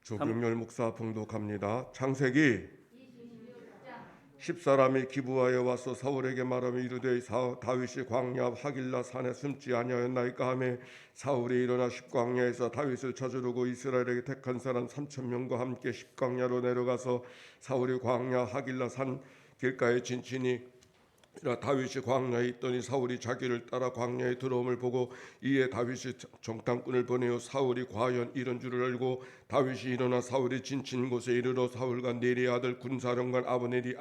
조경열 목사 봉독합니다. 창세기 10사람이 기부하여 와서 사울에게 말하며 이르되 다윗이 광야 하길라 산에 숨지 아니하였나이까 하매 사울이 일어나 십광야에서 다윗을 찾으려고 이스라엘에게 택한 사람 3,000명과 함께 십광야로 내려가서 사울이 광야 하길라 산 길가에 진친이 다윗이 광야에 있더니 사울이 자기를 따라 광야에 들어옴을 보고 이에 다윗이 정탐꾼을 보내어 사울이 과연 이런 줄을 알고 다윗이 일어나 사울이 진친 곳에 이르러 사울과 네리 아들 군사령관 아브넬이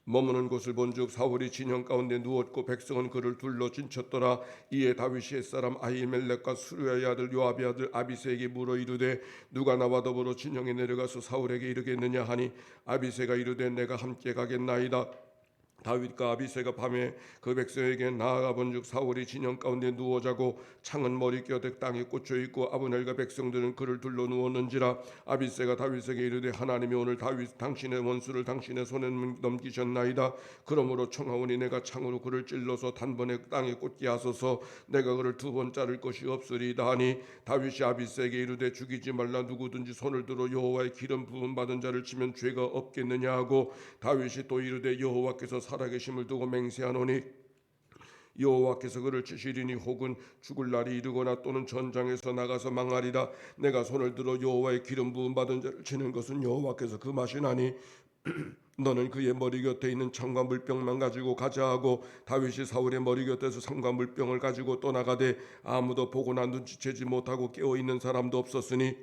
머무는 곳을 본즉 사울이 진영 가운데 누웠고 백성은 그를 둘러 진쳤더라. 이에 다윗이 옛사람 아히멜렉과 수르야의 아들 요압의 아들 아비새에게 물어 이르되 누가 나와 더불어 진영에 내려가서 사울에게 이르겠느냐 하니 아비새가 이르되 내가 함께 가겠나이다. 다윗과 아비새가 밤에 그 백성에게 나아가 본즉 사울이 진영 가운데 누워 자고 창은 머리뼈대 땅에 꽂혀 있고 아브넬과 백성들은 그를 둘러 누웠는지라. 아비새가 다윗에게 이르되 하나님이 오늘 다윗 당신의 원수를 당신의 손에 넘기셨나이다. 그러므로 청하오니 내가 창으로 그를 찔러서 단번에 땅에 꽂게 하소서. 내가 그를 2번 자를 것이 없으리이다 하니 다윗이 아비새에게 이르되 죽이지 말라. 누구든지 손을 들어 여호와의 기름 부음 받은 자를 치면 죄가 없겠느냐 하고 다윗이 또 이르되 여호와께서 살아계심을 두고 맹세하노니 여호와께서 그를 치시리니 혹은 죽을 날이 이르거나 또는 전장에서 나가서 망하리라. 내가 손을 들어 여호와의 기름 부음 받은 자를 치는 것은 여호와께서 금하시나니 너는 그의 머리 곁에 있는 창과 물병만 가지고 가자 하고 다윗이 사울의 머리 곁에서 창과 물병을 가지고 떠나가되 아무도 보거나 눈치채지 못하고 깨어있는 사람도 없었으니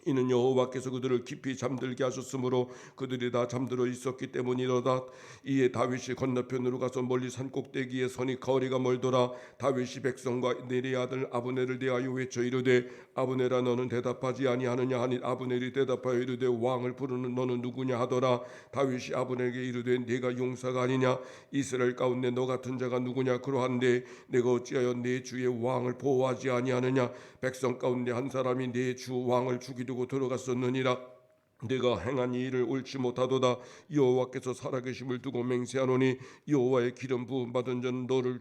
이는 여호와께서 그들을 깊이 잠들게 하셨으므로 그들이 다 잠들어 있었기 때문이로다. 이에 다윗이 건너편으로 가서 멀리 산 꼭대기에 서니 거리가 멀더라. 다윗이 백성과 네리 아들 아브넬을 대하여 외쳐 이르되 아브넬아 너는 대답하지 아니하느냐 하니 아브넬이 대답하여 이르되 왕을 부르는 너는 누구냐 하더라. 다윗이 아브넬에게 이르되 네가 용사가 아니냐 이스라엘 가운데 너 같은 자가 누구냐 그러한데 내가 어찌하여 네 주의 왕을 보호하지 아니하느냐. 백성 가운데 한 사람이 네 주 왕을 죽이려고 들어갔었느니라. 네가 행한 이 일을 옳지 못하도다. 여호와께서 살아계심을 두고 맹세하노니 여호와의 기름 부음 받은 자는 너를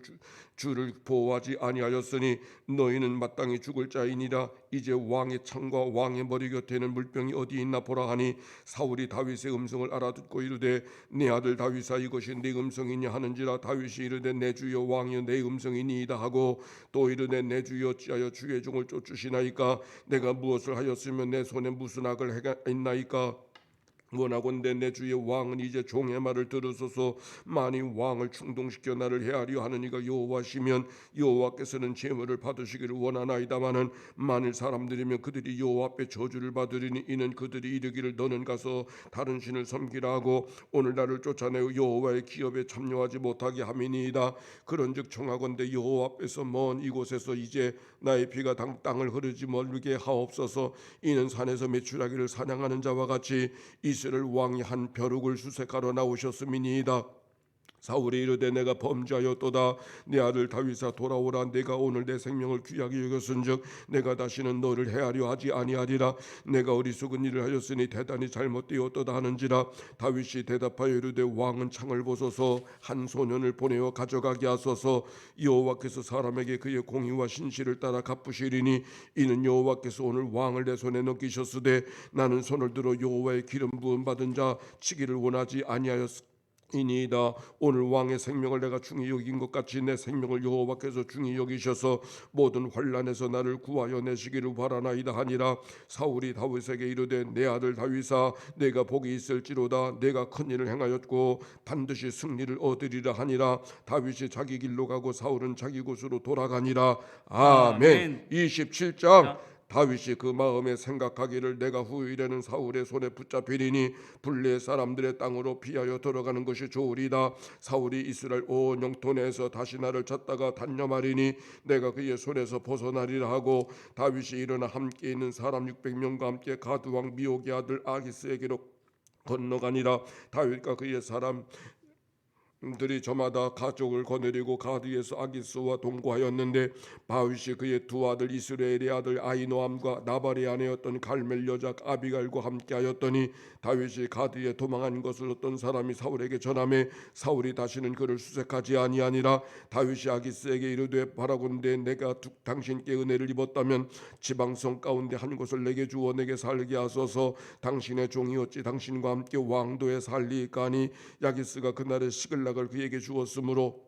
주를 보호하지 아니하였으니 너희는 마땅히 죽을 자이니라. 이제 왕의 창과 왕의 머리 곁에는 물병이 어디 있나 보라 하니 사울이 다윗의 음성을 알아듣고 이르되 내 아들 다윗아 이것이 네 음성이냐 하는지라. 다윗이 이르되 내 주여 왕이여 내 음성이니이다 하고 또 이르되 내 주여 어찌하여 주의 종을 쫓으시나이까. 내가 무엇을 하였으면 내 손에 무슨 악을 행하였나이까. 원하건대 내 주의 왕은 이제 종의 말을 들으소서. 만일 왕을 충동시켜 나를 해하려 하느니가 여호와시면 여호와께서는 제물을 받으시기를 원하나이다마는 만일 사람들이면 그들이 여호와 앞에 저주를 받으리니 이는 그들이 이르기를 너는 가서 다른 신을 섬기라 하고 오늘 나를 쫓아내어 여호와의 기업에 참여하지 못하게 함이니이다. 그런즉 청하건대 여호와 앞에서 먼 이곳에서 이제 나의 피가 땅을 흐르지 멀게 하옵소서. 이는 산에서 메추라기를 사냥하는 자와 같이 이스라엘 왕이 한 벼룩을 수색하러 나오셨음이니이다. 사울이 이르되 내가 범죄하였도다. 내 아들 다윗아 돌아오라. 내가 오늘 내 생명을 귀하게 여겼은즉 내가 다시는 너를 해하려 하지 아니하리라. 내가 어리석은 일을 하였으니 대단히 잘못되었도다 하는지라. 다윗이 대답하여 이르되 왕은 창을 보소서. 한 소년을 보내어 가져가게 하소서. 여호와께서 사람에게 그의 공의와 신실을 따라 갚으시리니 이는 여호와께서 오늘 왕을 내 손에 넘기셨으되 나는 손을 들어 여호와의 기름 부음 받은 자 치기를 원하지 아니하였으니 이니이다. 오늘 왕의 생명을 내가 중히 여긴 것 같이 내 생명을 여호와께서 중히 여기셔서 모든 환난에서 나를 구하여 내시기를 바라나이다 하니라. 사울이 다윗에게 이르되 내 아들 다윗아 내가 복이 있을지로다. 내가 큰 일을 행하였고 반드시 승리를 얻으리라 하니라. 다윗이 자기 길로 가고 사울은 자기 곳으로 돌아가니라. 아멘. 27장. 다윗이 그 마음에 생각하기를 내가 후일에는 사울의 손에 붙잡히리니 블레 사람들의 땅으로 피하여 들어가는 것이 좋으리다. 사울이 이스라엘 온 영토 내에서 다시 나를 찾다가 단념하리니 내가 그의 손에서 벗어나리라 하고 다윗이 일어나 함께 있는 사람 600명과 함께 가드 왕 미옥의 아들 아기스에게로 건너가니라. 다윗과 그의 사람 들이 저마다 가족을 거느리고 가드에서 아기스와 동거하였는데 다윗이 그의 두 아들 이스라엘의 아들 아히노암과 나발의 아내였던 갈멜 여자 아비갈과 함께하였더니 다윗이 가드에 도망한 것을 어떤 사람이 사울에게 전하매 사울이 다시는 그를 수색하지 아니하니라. 다윗이 아기스에게 이르되 바라건대 내가 당신께 은혜를 입었다면 지방성 가운데 한 곳을 내게 주어 내게 살게 하소서. 당신의 종이 어찌 당신과 함께 왕도에 살리까니. 야기스가 그날에 시글락을 그에게 주었으므로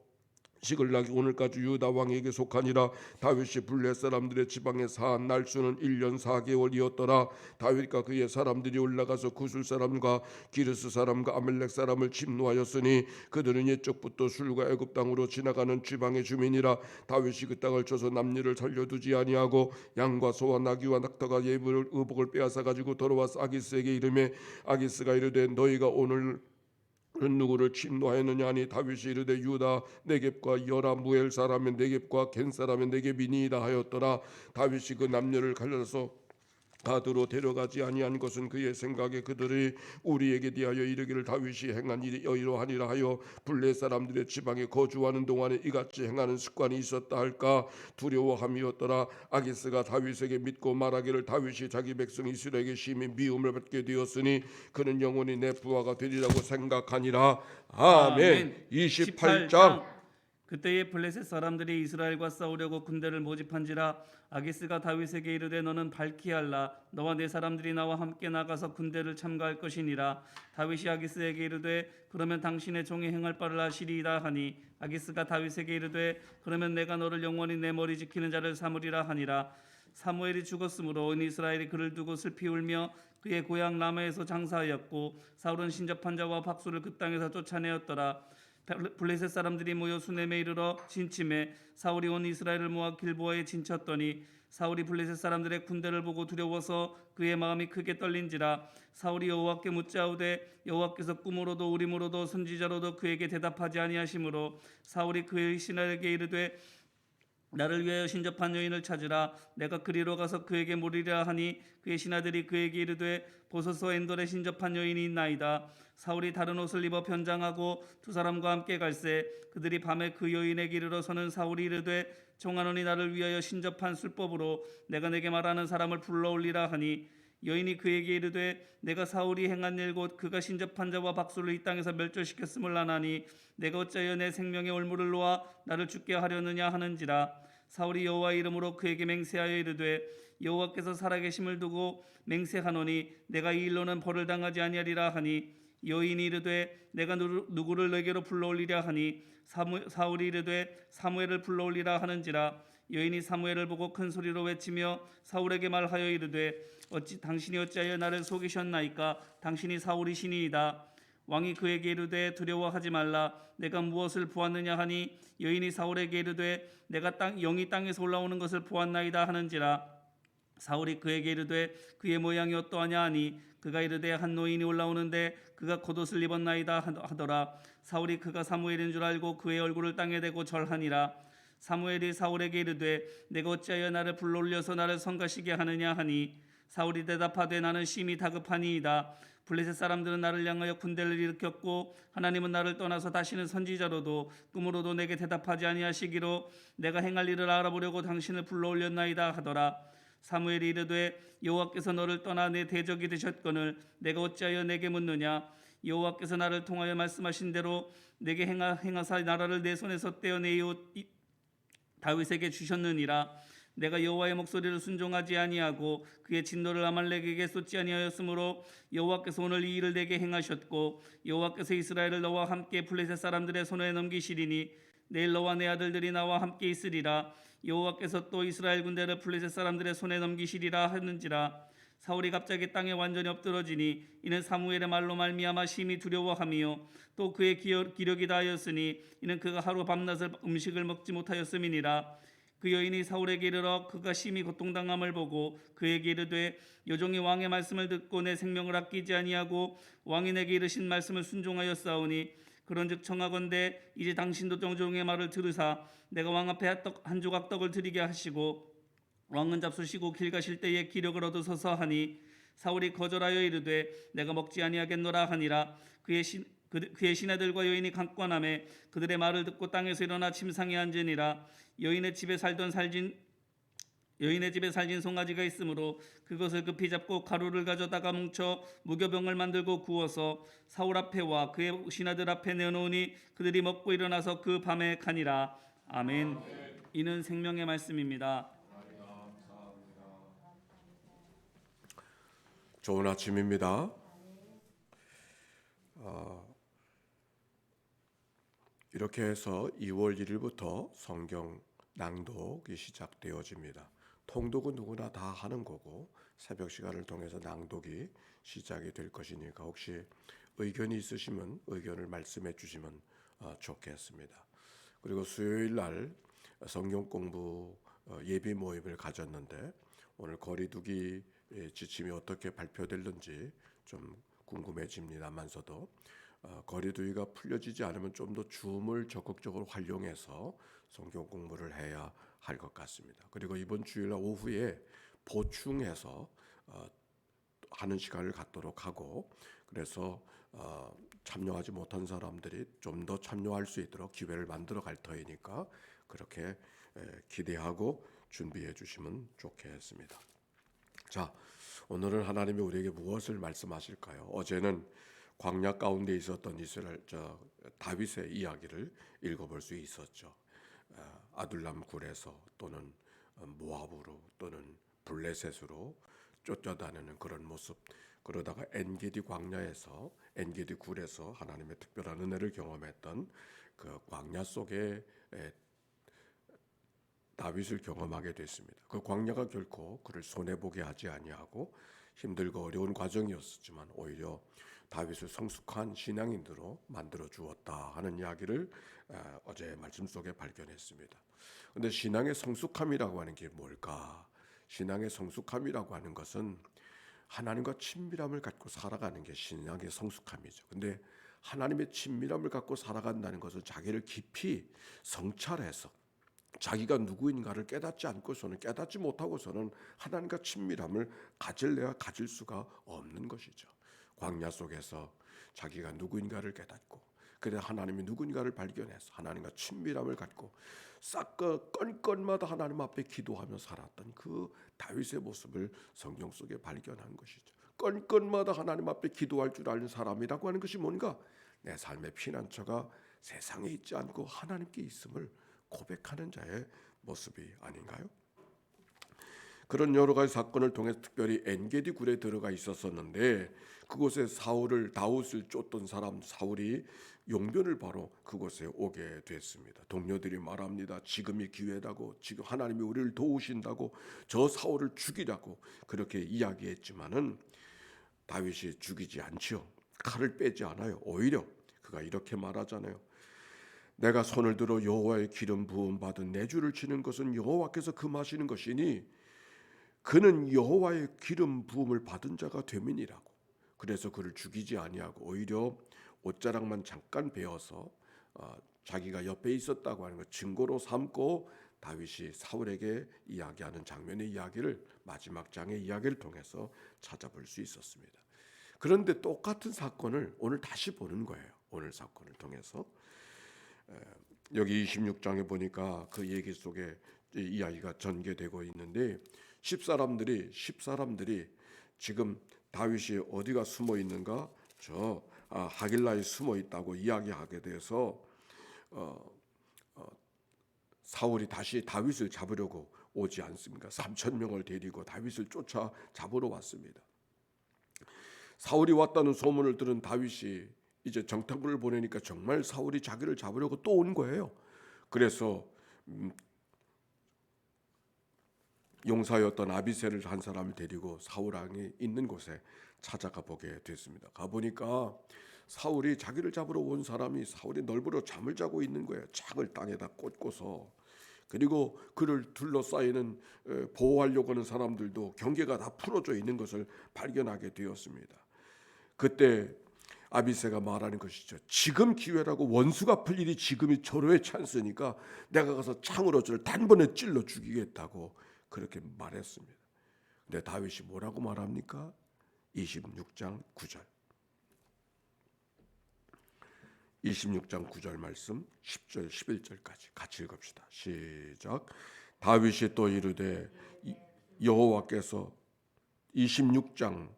시글락이 오늘까지 유다 왕에게 속하니라. 다윗이 블레 사람들의 지방에 사한 날수는 1년 4개월이었더라. 다윗과 그의 사람들이 올라가서 구술 사람과 기르스 사람과 아멜렉 사람을 침노하였으니 그들은 옛적부터 술과 애굽 땅으로 지나가는 지방의 주민이라. 다윗이 그 땅을 쳐서 남녀를 살려두지 아니하고 양과 소와 나귀와 낙타가 예불 의복을 빼앗아 가지고 돌아와서 아기스에게 이르매 아기스가 이르되 너희가 오늘 누구를 침노하였느냐 하니 다윗이 이르되 유다 네겝과 여라 무엘 사람의 네겝과 겐 사람의 네겝이니이다 하였더라. 다윗이 그 남녀를 갈라서 가드로 데려가지 아니한 것은 그의 생각에 그들이 우리에게 대하여 이르기를 다윗이 행한 일이 이러하니라 하여 블레 사람들의 지방에 거주하는 동안에 이같이 행하는 습관이 있었다 할까 두려워함이었더라. 아기스가 다윗에게 믿고 말하기를 다윗이 자기 백성 이스라엘에게 심히 미움을 받게 되었으니 그는 영원히 내 부하가 되리라고 생각하니라. 아멘. 28장. 그때에 블레셋 사람들이 이스라엘과 싸우려고 군대를 모집한지라. 아기스가 다윗에게 이르되 너는 발키할라. 너와 내 사람들이 나와 함께 나가서 군대를 참가할 것이니라. 다윗이 아기스에게 이르되 그러면 당신의 종이 행할 바를 아시리이다 하니 아기스가 다윗에게 이르되 그러면 내가 너를 영원히 내 머리 지키는 자를 삼으리라 하니라. 사무엘이 죽었으므로 온 이스라엘이 그를 두고 슬피 울며 그의 고향 라마에서 장사하였고 사울은 신접한 자와 박수를 그 땅에서 쫓아내었더라. 블레셋 사람들이 모여 수넴에 이르러 진침해 사울이 온 이스라엘을 모아 길보아에 진쳤더니 사울이 블레셋 사람들의 군대를 보고 두려워서 그의 마음이 크게 떨린지라. 사울이 여호와께 묻자오되 여호와께서 꿈으로도 우림으로도 선지자로도 그에게 대답하지 아니하시므로 사울이 그의 신하에게 이르되 나를 위하여 신접한 여인을 찾으라. 내가 그리로 가서 그에게 물으리라 하니 그의 신하들이 그에게 이르되 보소서 엔돌에 신접한 여인이 있나이다. 사울이 다른 옷을 입어 변장하고 두 사람과 함께 갈새 그들이 밤에 그 여인에게 이르러서는 사울이 이르되 청하노니 나를 위하여 신접한 술법으로 내가 내게 말하는 사람을 불러올리라 하니 여인이 그에게 이르되 내가 사울이 행한 일 곧 그가 신접한 자와 박수를 이 땅에서 멸절시켰음을 아나니 내가 어찌하여 내 생명의 올무를 놓아 나를 죽게 하려느냐 하는지라. 사울이 여호와의 이름으로 그에게 맹세하여 이르되 여호와께서 살아계심을 두고 맹세하노니 내가 이 일로는 벌을 당하지 아니하리라 하니 여인이 이르되 내가 누구를 내게로 불러올리랴 하니 사울이 이르되 사무엘을 불러올리라 하는지라. 여인이 사무엘을 보고 큰 소리로 외치며 사울에게 말하여 이르되 당신이 어찌하여 나를 속이셨나이까. 당신이 사울이시니이다. 왕이 그에게 이르되 두려워하지 말라. 내가 무엇을 보았느냐 하니 여인이 사울에게 이르되 내가 영이 땅에서 올라오는 것을 보았나이다 하는지라. 사울이 그에게 이르되 그의 모양이 어떠하냐 하니 그가 이르되 한 노인이 올라오는데 그가 겉옷을 입었나이다 하더라. 사울이 그가 사무엘인 줄 알고 그의 얼굴을 땅에 대고 절하니라. 사무엘이 사울에게 이르되 내가 어찌하여 나를 불러올려서 나를 성가시게 하느냐 하니 사울이 대답하되 나는 심히 다급하니이다. 블레셋 사람들은 나를 향하여 군대를 일으켰고 하나님은 나를 떠나서 다시는 선지자로도 꿈으로도 내게 대답하지 아니하시기로 내가 행할 일을 알아보려고 당신을 불러올렸나이다 하더라. 사무엘이 이르되 여호와께서 너를 떠나 내 대적이 되셨거늘 내가 어찌하여 내게 묻느냐. 여호와께서 나를 통하여 말씀하신 대로 내게 행하사 나라를 내 손에서 떼어내어 다윗에게 주셨느니라. 내가 여호와의 목소리를 순종하지 아니하고 그의 진노를 아말렉에게 쏟지 아니하였으므로 여호와께서 오늘 이 일을 내게 행하셨고 여호와께서 이스라엘을 너와 함께 블레셋 사람들의 손에 넘기시리니 내일 너와 내 아들들이 나와 함께 있으리라. 여호와께서 또 이스라엘 군대를 블레셋 사람들의 손에 넘기시리라 하는지라. 사울이 갑자기 땅에 완전히 엎드러지니 이는 사무엘의 말로 말미암아 심히 두려워함이요 또 그의 기력이 다하였으니 이는 그가 하루 밤낮을 음식을 먹지 못하였음이니라. 그 여인이 사울에게 이르러 그가 심히 고통당함을 보고 그에게 이르되 여종이 왕의 말씀을 듣고 내 생명을 아끼지 아니하고 왕이 내게 이르신 말씀을 순종하였사오니 그런즉 청하건대 이제 당신도 종의 말을 들으사 내가 왕 앞에 한 조각 떡을 드리게 하시고 왕은 잡수시고 길 가실 때에 기력을 얻으소서 하니 사울이 거절하여 이르되 내가 먹지 아니하겠노라 하니라. 그의 신하들과 여인이 강권함에 그들의 말을 듣고 땅에서 일어나 침상에 앉으니라. 여인의 집에 살진 송아지가 있으므로 그것을 급히 잡고 가루를 가져다가 뭉쳐 무교병을 만들고 구워서 사울 앞에와 그의 신하들 앞에 내어놓으니 그들이 먹고 일어나서 그 밤에 가니라. 아멘. 이는 생명의 말씀입니다. 좋은 아침입니다. 이렇게 해서 2월 1일부터 성경 낭독이 시작되어집니다. 통독은 누구나 다 하는 거고 새벽 시간을 통해서 낭독이 시작이 될 것이니까 혹시 의견이 있으시면 의견을 말씀해 주시면 좋겠습니다. 그리고 수요일 날 성경 공부 예비 모임을 가졌는데 오늘 거리두기 지침이 어떻게 발표될는지 좀 궁금해집니다만서도 거리두기가 풀려지지 않으면 좀 더 줌을 적극적으로 활용해서 성경 공부를 해야 할 것 같습니다. 그리고 이번 주일 오후에 보충해서 하는 시간을 갖도록 하고 그래서 참여하지 못한 사람들이 좀 더 참여할 수 있도록 기회를 만들어 갈 터이니까 그렇게 기대하고 준비해 주시면 좋겠습니다. 자, 오늘은 하나님이 우리에게 무엇을 말씀하실까요? 어제는 광야 가운데 있었던 이스라엘 다윗의 이야기를 읽어볼 수 있었죠. 아둘람 굴에서 또는 모압으로 또는 블레셋으로 쫓아다니는 그런 모습. 그러다가 엔게디 광야에서 엔게디 굴에서 하나님의 특별한 은혜를 경험했던 그 광야 속에 다윗을 경험하게 됐습니다. 그 광야가 결코 그를 손해보게 하지 아니하고 힘들고 어려운 과정이었지만 오히려 다윗을 성숙한 신앙인으로 만들어 주었다 하는 이야기를 어제 말씀 속에 발견했습니다. 그런데 신앙의 성숙함이라고 하는 게 뭘까? 신앙의 성숙함이라고 하는 것은 하나님과 친밀함을 갖고 살아가는 게 신앙의 성숙함이죠. 근데 하나님의 친밀함을 갖고 살아간다는 것은 자기를 깊이 성찰해서 자기가 누구인가를 깨닫지 않고서는 깨닫지 못하고서는 하나님과 친밀함을 가질래야 가질 수가 없는 것이죠. 광야 속에서 자기가 누구인가를 깨닫고 그래 하나님이 누군가를 발견해서 하나님과 친밀함을 갖고 싹 건건마다 하나님 앞에 기도하며 살았던 그 다윗의 모습을 성경 속에 발견한 것이죠. 건건마다 하나님 앞에 기도할 줄 아는 사람이라고 하는 것이 뭔가 내 삶의 피난처가 세상에 있지 않고 하나님께 있음을 고백하는 자의 모습이 아닌가요? 그런 여러 가지 사건을 통해서 특별히 엔게디 굴에 들어가 있었었는데 그곳에 다윗을 쫓던 사람 사울이 용변을 바로 그곳에 오게 됐습니다. 동료들이 말합니다. 지금이 기회라고 지금 하나님이 우리를 도우신다고 저 사울을 죽이라고 그렇게 이야기했지만은 다윗이 죽이지 않지요. 칼을 빼지 않아요. 오히려 그가 이렇게 말하잖아요. 내가 손을 들어 여호와의 기름 부음 받은 내 주를 치는 것은 여호와께서 금하시는 것이니 그는 여호와의 기름 부음을 받은 자가 됨이니라고. 그래서 그를 죽이지 아니하고 오히려 옷자락만 잠깐 베어서 자기가 옆에 있었다고 하는 것 증거로 삼고 다윗이 사울에게 이야기하는 장면의 이야기를 마지막 장의 이야기를 통해서 찾아볼 수 있었습니다. 그런데 똑같은 사건을 오늘 다시 보는 거예요. 오늘 사건을 통해서 여기 26장에 보니까 그 얘기 속에 이야기가 전개되고 있는데 10사람들이 지금 다윗이 어디가 숨어 있는가? 저 하길라에 숨어 있다고 이야기하게 돼서 사울이 다시 다윗을 잡으려고 오지 않습니까? 3,000명을 데리고 다윗을 쫓아 잡으러 왔습니다. 사울이 왔다는 소문을 들은 다윗이 이제 정탐꾼을 보내니까 정말 사울이 자기를 잡으려고 또 온 거예요. 그래서 용사였던 아비새를 한 사람을 데리고 사울 왕이 있는 곳에 찾아가 보게 됐습니다. 가보니까 사울이 자기를 잡으러 온 사람이 사울이 널브러 잠을 자고 있는 거예요. 창을 땅에다 꽂고서. 그리고 그를 둘러싸이는 보호하려고 하는 사람들도 경계가 다 풀어져 있는 것을 발견하게 되었습니다. 그때 아비새가 말하는 것이죠. 지금 기회라고 원수가 풀 일이 지금이 절호의 찬스니까 내가 가서 창으로 저를 단번에 찔러 죽이겠다고 그렇게 말했습니다. 근데 다윗이 뭐라고 말합니까? 26장 9절. 26장 9절 말씀 10절 11절까지 같이 읽읍시다. 시작. 다윗이 또 이르되 여호와께서 26장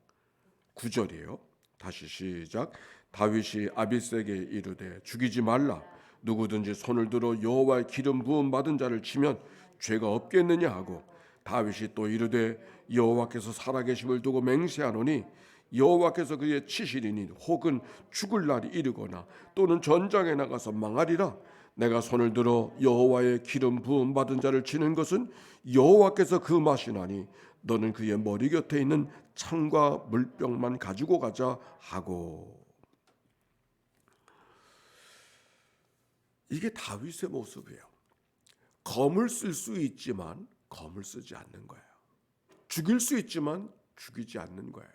9절이에요. 다시 시작. 다윗이 아비새에게 이르되 죽이지 말라. 누구든지 손을 들어 여호와의 기름 부음 받은 자를 치면 죄가 없겠느냐 하고, 다윗이 또 이르되 여호와께서 살아계심을 두고 맹세하노니 여호와께서 그의 치시리니 혹은 죽을 날이 이르거나 또는 전장에 나가서 망하리라. 내가 손을 들어 여호와의 기름 부음 받은 자를 치는 것은 여호와께서 그 맛이나니 너는 그의 머리 곁에 있는 창과 물병만 가지고 가자 하고. 이게 다윗의 모습이에요. 검을 쓸 수 있지만 검을 쓰지 않는 거예요. 죽일 수 있지만 죽이지 않는 거예요.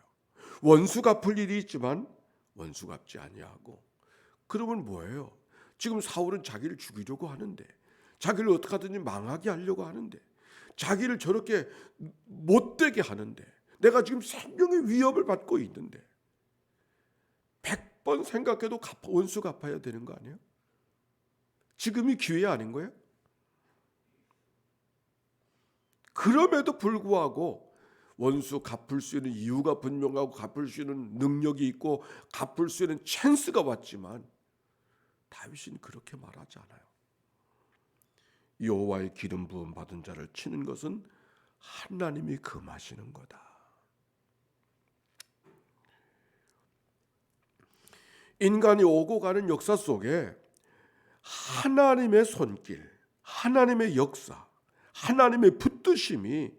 원수 갚을 일이 있지만 원수 갚지 아니하고. 그러면 뭐예요? 지금 사울은 자기를 죽이려고 하는데, 자기를 어떻게 하든지 망하게 하려고 하는데, 자기를 저렇게 못되게 하는데, 내가 지금 생명의 위협을 받고 있는데 100번 생각해도 원수 갚아야 되는 거 아니에요? 지금이 기회 아닌 거예요? 그럼에도 불구하고 원수 갚을 수 있는 이유가 분명하고 갚을 수 있는 능력이 있고 갚을 수 있는 찬스가 왔지만 다윗은 그렇게 말하지 않아요. 여호와의 기름 부음 받은 자를 치는 것은 하나님이 금하시는 거다. 인간이 오고 가는 역사 속에 하나님의 손길, 하나님의 역사, 하나님의 붙드심이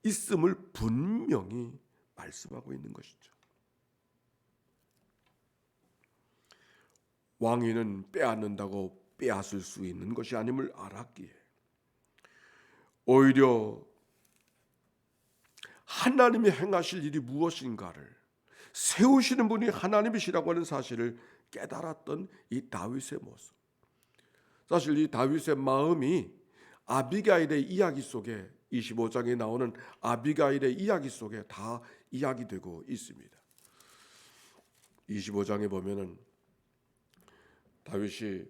있음을 분명히 말씀하고 있는 것이죠. 왕위는 빼앗는다고 빼앗을 수 있는 것이 아님을 알았기에 오히려 하나님이 행하실 일이 무엇인가를 세우시는 분이 하나님이시라고 하는 사실을 깨달았던 이 다윗의 모습. 사실 이 다윗의 마음이 아비가일의 이야기 속에, 25장에 나오는 아비가일의 이야기 속에 다 이야기되고 있습니다. 25장에 보면은 다윗이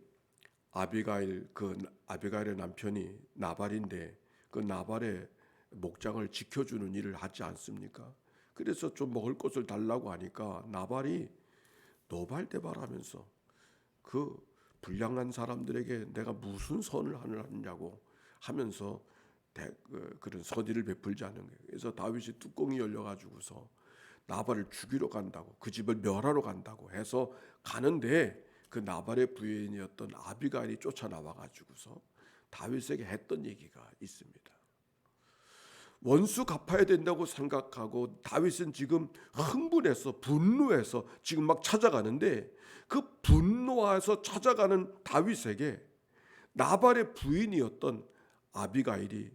아비가일의 남편이 나발인데 그 나발의 목장을 지켜주는 일을 하지 않습니까? 그래서 좀 먹을 것을 달라고 하니까 나발이 노발대발하면서 그 불량한 사람들에게 내가 무슨 선을 하느냐고 하면서 그런 선의를 베풀지 않는 거예요. 그래서 다윗이 뚜껑이 열려가지고서 나발을 죽이러 간다고, 그 집을 멸하러 간다고 해서 가는데 그 나발의 부인이었던 아비가일이 쫓아나와가지고서 다윗에게 했던 얘기가 있습니다. 원수 갚아야 된다고 생각하고 다윗은 지금 흥분해서 분노해서 지금 막 찾아가는데 그 분노해서 찾아가는 다윗에게 나발의 부인이었던 아비가일이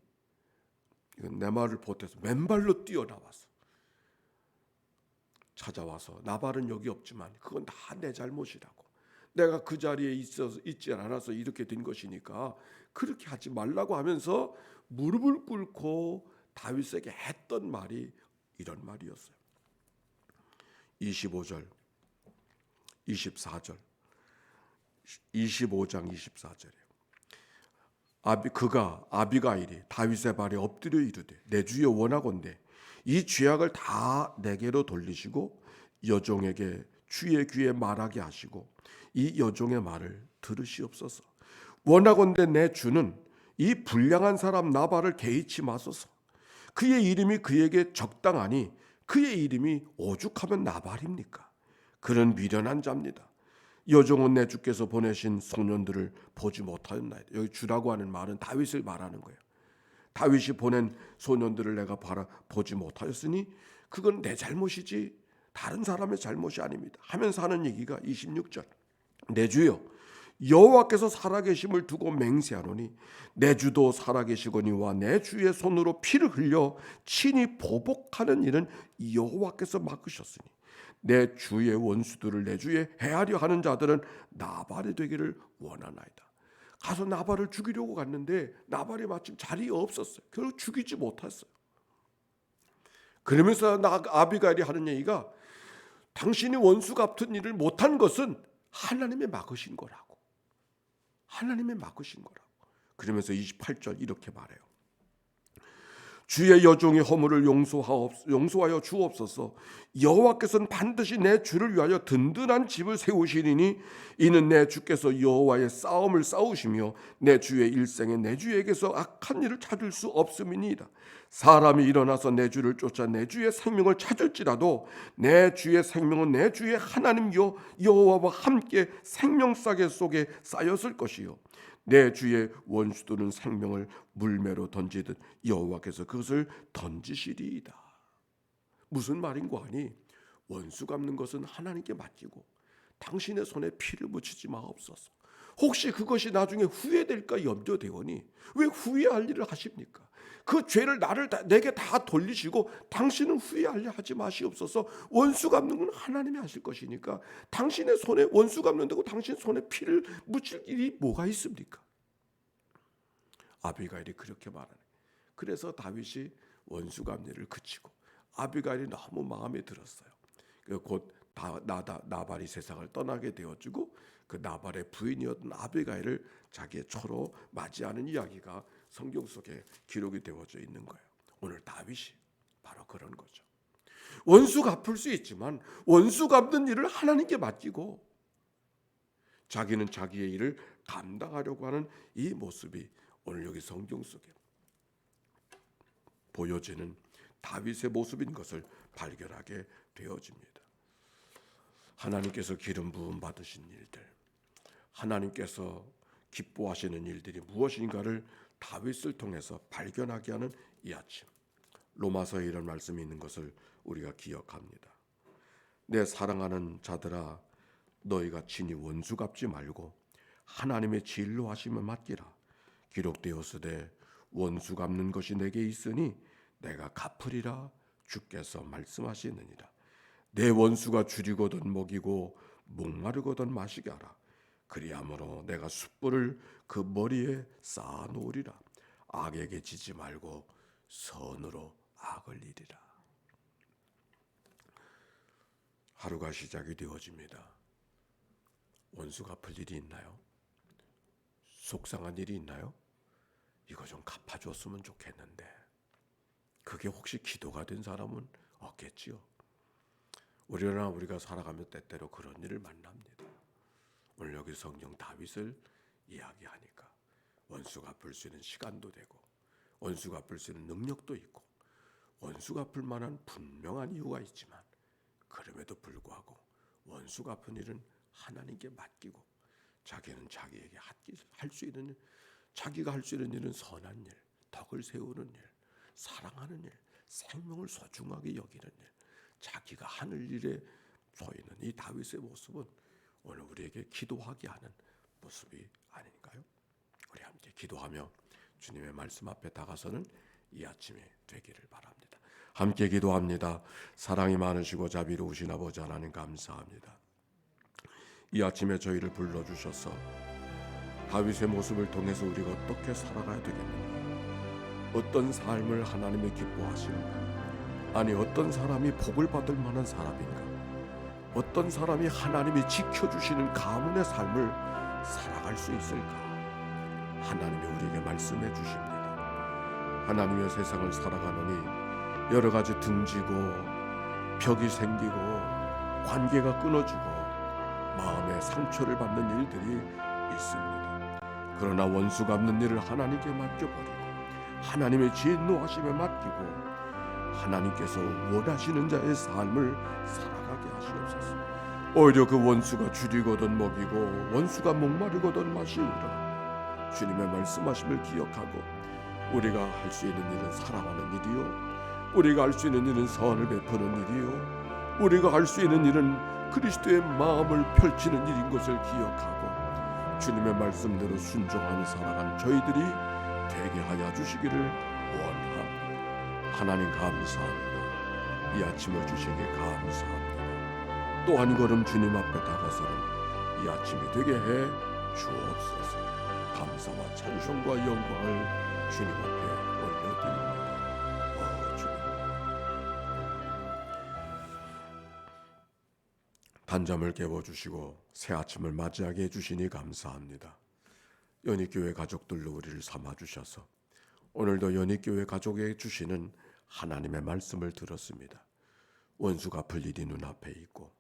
내 말을 보태서 맨발로 뛰어나와서 찾아와서 나발은 여기 없지만 그건 다 내 잘못이라고, 내가 그 자리에 있지 않아서 이렇게 된 것이니까 그렇게 하지 말라고 하면서 무릎을 꿇고 다윗에게 했던 말이 이런 말이었어요. 25절 24절 25장 24절이에요. 아비가일이 다윗의 발에 엎드려 이르되 내 주여 원하건대 이 죄악을 다 내게로 돌리시고 여종에게 주의 귀에 말하게 하시고 이 여종의 말을 들으시옵소서. 원하건대 내 주는 이 불량한 사람 나발을 개의치 마소서. 그의 이름이 그에게 적당하니 그의 이름이 오죽하면 나발입니까? 그는 미련한 자입니다. 여종은 내 주께서 보내신 소년들을 보지 못하였나이다. 여기 주라고 하는 말은 다윗을 말하는 거예요. 다윗이 보낸 소년들을 내가 보지 못하였으니 그건 내 잘못이지 다른 사람의 잘못이 아닙니다 하면서 하는 얘기가 26절. 내 주여 여호와께서 살아계심을 두고 맹세하노니 내 주도 살아계시거니와 내 주의 손으로 피를 흘려 친히 보복하는 일은 여호와께서 막으셨으니 내 주의 원수들을 내 주에 해하려 하는 자들은 나발이 되기를 원하나이다. 가서 나발을 죽이려고 갔는데 나발이 마침 자리에 없었어요. 결국 죽이지 못했어요. 그러면서 아비가일이 하는 얘기가 당신이 원수 갚은 일을 못한 것은 하나님의 막으신 거라고. 하나님의 막으신 거라고. 그러면서 28절 이렇게 말해요. 주의 여종의 허물을 용서하여 주옵소서. 여호와께서는 반드시 내 주를 위하여 든든한 집을 세우시리니 이는 내 주께서 여호와의 싸움을 싸우시며 내 주의 일생에 내 주에게서 악한 일을 찾을 수 없음이니이다. 사람이 일어나서 내 주를 쫓아 내 주의 생명을 찾을지라도 내 주의 생명은 내 주의 하나님 여호와와 함께 생명싸개 속에 쌓였을 것이요 내 주의 원수들은 생명을 물매로 던지듯 여호와께서 그것을 던지시리이다. 무슨 말인고 하니 원수 갚는 것은 하나님께 맡기고 당신의 손에 피를 묻히지 마옵소서. 혹시 그것이 나중에 후회될까 염려되오니 왜 후회할 일을 하십니까? 그 죄를 내게 다 돌리시고 당신은 후회하려 하지 마시옵소서. 원수 갚는 건 하나님이 하실 것이니까 당신의 손에 원수 갚는다고 당신 손에 피를 묻힐 일이 뭐가 있습니까? 아비가일이 그렇게 말하네. 그래서 다윗이 원수 갚는 일을 그치고 아비가일이 너무 마음에 들었어요. 곧 나발이 세상을 떠나게 되어지고 그 나발의 부인이었던 아비가일을 자기의 처로 맞이하는 이야기가 성경 속에 기록이 되어져 있는 거예요. 오늘 다윗이 바로 그런 거죠. 원수 갚을 수 있지만 원수 갚는 일을 하나님께 맡기고 자기는 자기의 일을 감당하려고 하는 이 모습이 오늘 여기 성경 속에 보여지는 다윗의 모습인 것을 발견하게 되어집니다. 하나님께서 기름 부음 받으신 일들, 하나님께서 기뻐하시는 일들이 무엇인가를 다윗을 통해서 발견하게 하는 이 아침, 로마서에 이런 말씀이 있는 것을 우리가 기억합니다. 내 사랑하는 자들아, 너희가 친히 원수 갚지 말고 하나님의 진로 하심을 맡기라. 기록되었으되 원수 갚는 것이 내게 있으니 내가 갚으리라 주께서 말씀하시느니라. 내 원수가 줄이거든 먹이고 목마르거든 마시게 하라. 그리함으로 내가 숯불을 그 머리에 쌓아 놓으리라. 악에게 지지 말고 선으로 악을 이리라. 하루가 시작이 되어집니다. 원수 갚을 일이 있나요? 속상한 일이 있나요? 이거 좀 갚아줬으면 좋겠는데 그게 혹시 기도가 된 사람은 없겠지요. 우리가 살아가며 때때로 그런 일을 만납니다. 오늘 여기 성경 다윗을 이야기하니까 원수 갚을 수 있는 시간도 되고 원수 갚을 수 있는 능력도 있고 원수 갚을 만한 분명한 이유가 있지만 그럼에도 불구하고 원수 갚은 일은 하나님께 맡기고 자기는 자기에게 할 수 있는 자기가 할 수 있는 일은 선한 일, 덕을 세우는 일, 사랑하는 일, 생명을 소중하게 여기는 일, 자기가 하는 일에 서 있는 이 다윗의 모습은 오늘 우리에게 기도하게 하는 모습이 아닌가요? 우리 함께 기도하며 주님의 말씀 앞에 다가서는 이 아침이 되기를 바랍니다. 함께 기도합니다. 사랑이 많으시고 자비로우신 아버지 하나님 감사합니다. 이 아침에 저희를 불러주셔서 다윗의 모습을 통해서 우리가 어떻게 살아가야 되겠는가, 어떤 삶을 하나님이 기뻐하시는가, 아니 어떤 사람이 복을 받을 만한 사람인가, 어떤 사람이 하나님이 지켜주시는 가문의 삶을 살아갈 수 있을까, 하나님이 우리에게 말씀해 주십니다. 하나님의 세상을 살아가느니 여러 가지 등지고 벽이 생기고 관계가 끊어지고 마음의 상처를 받는 일들이 있습니다. 그러나 원수 갚는 일을 하나님께 맡겨버리고 하나님의 진노하심에 맡기고 하나님께서 원하시는 자의 삶을 살아가게 하시옵소서. 오히려 그 원수가 줄이거든 먹이고 원수가 목마르거든 마시우라. 주님의 말씀하심을 기억하고 우리가 할 수 있는 일은 사랑하는 일이요, 우리가 할 수 있는 일은 선을 베푸는 일이요, 우리가 할 수 있는 일은 그리스도의 마음을 펼치는 일인 것을 기억하고 주님의 말씀대로 순종하며 살아가는 저희들이 되게 하여 주시기를 원합니다. 하나님 감사합니다. 이 아침을 주시기에 감사합니다. 또 한 걸음 주님 앞에 다가서는 이 아침이 되게 해 주옵소서. 감사와 찬송과 영광을 주님 앞에 올려드립니다. 주님, 단잠을 깨워주시고 새 아침을 맞이하게 해주시니 감사합니다. 연희교회 가족들로 우리를 삼아주셔서 오늘도 연희교회 가족에게 주시는 하나님의 말씀을 들었습니다. 원수가 풀 일이 눈앞에 있고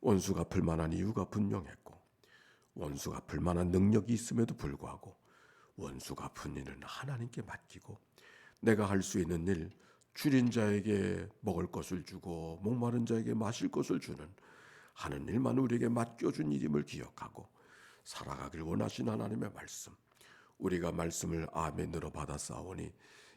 원수가 풀 만한 이유가 분명했고 원수가 풀 만한 능력이 있음에도 불구하고 원수가 푼 일은 하나님께 맡기고 내가 할 수 있는 일, 줄인 자에게 먹을 것을 주고 목마른 자에게 마실 것을 주는 하는 일만 우리에게 맡겨준 일임을 기억하고 살아가길 원하신 하나님의 말씀, 우리가 말씀을 아멘으로 받아싸우니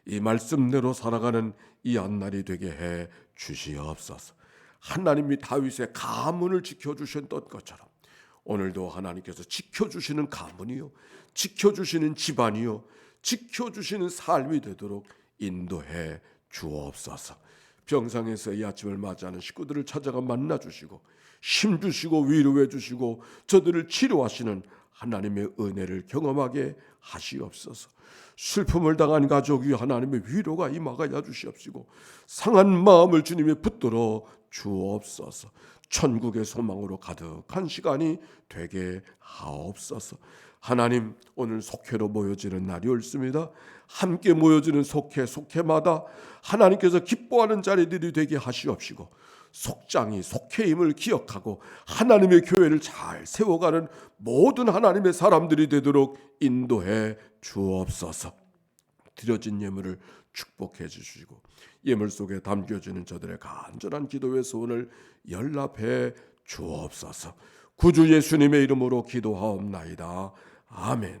이 말씀대로 살아가는 이 한날이 되게 해 주시옵소서. 하나님이 다윗의 가문을 지켜주셨던 것처럼 오늘도 하나님께서 지켜주시는 가문이요, 지켜주시는 집안이요, 지켜주시는 삶이 되도록 인도해 주옵소서. 병상에서 이 아침을 맞이하는 식구들을 찾아가 만나주시고 힘주시고 위로해 주시고 저들을 치료하시는 하나님의 은혜를 경험하게 하시옵소서. 슬픔을 당한 가족 위 하나님의 위로가 임하여 주시옵시고 상한 마음을 주님에 붙들어 주옵소서. 천국의 소망으로 가득한 시간이 되게 하옵소서. 하나님, 오늘 속회로 모여지는 날이 옳습니다. 함께 모여지는 속회마다 하나님께서 기뻐하는 자리들이 되게 하시옵시고 속장이 속회임을 기억하고 하나님의 교회를 잘 세워가는 모든 하나님의 사람들이 되도록 인도해 주옵소서. 드려진 예물을 축복해 주시고 예물 속에 담겨지는 저들의 간절한 기도의 소원을 연락해 주옵소서. 구주 예수님의 이름으로 기도하옵나이다. 아멘.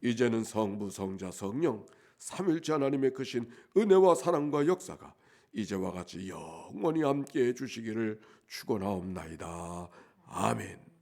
이제는 성부, 성자, 성령 삼일째 하나님의 크신 은혜와 사랑과 역사가 이제와 같이 영원히 함께해 주시기를 축원하옵나이다. 아멘.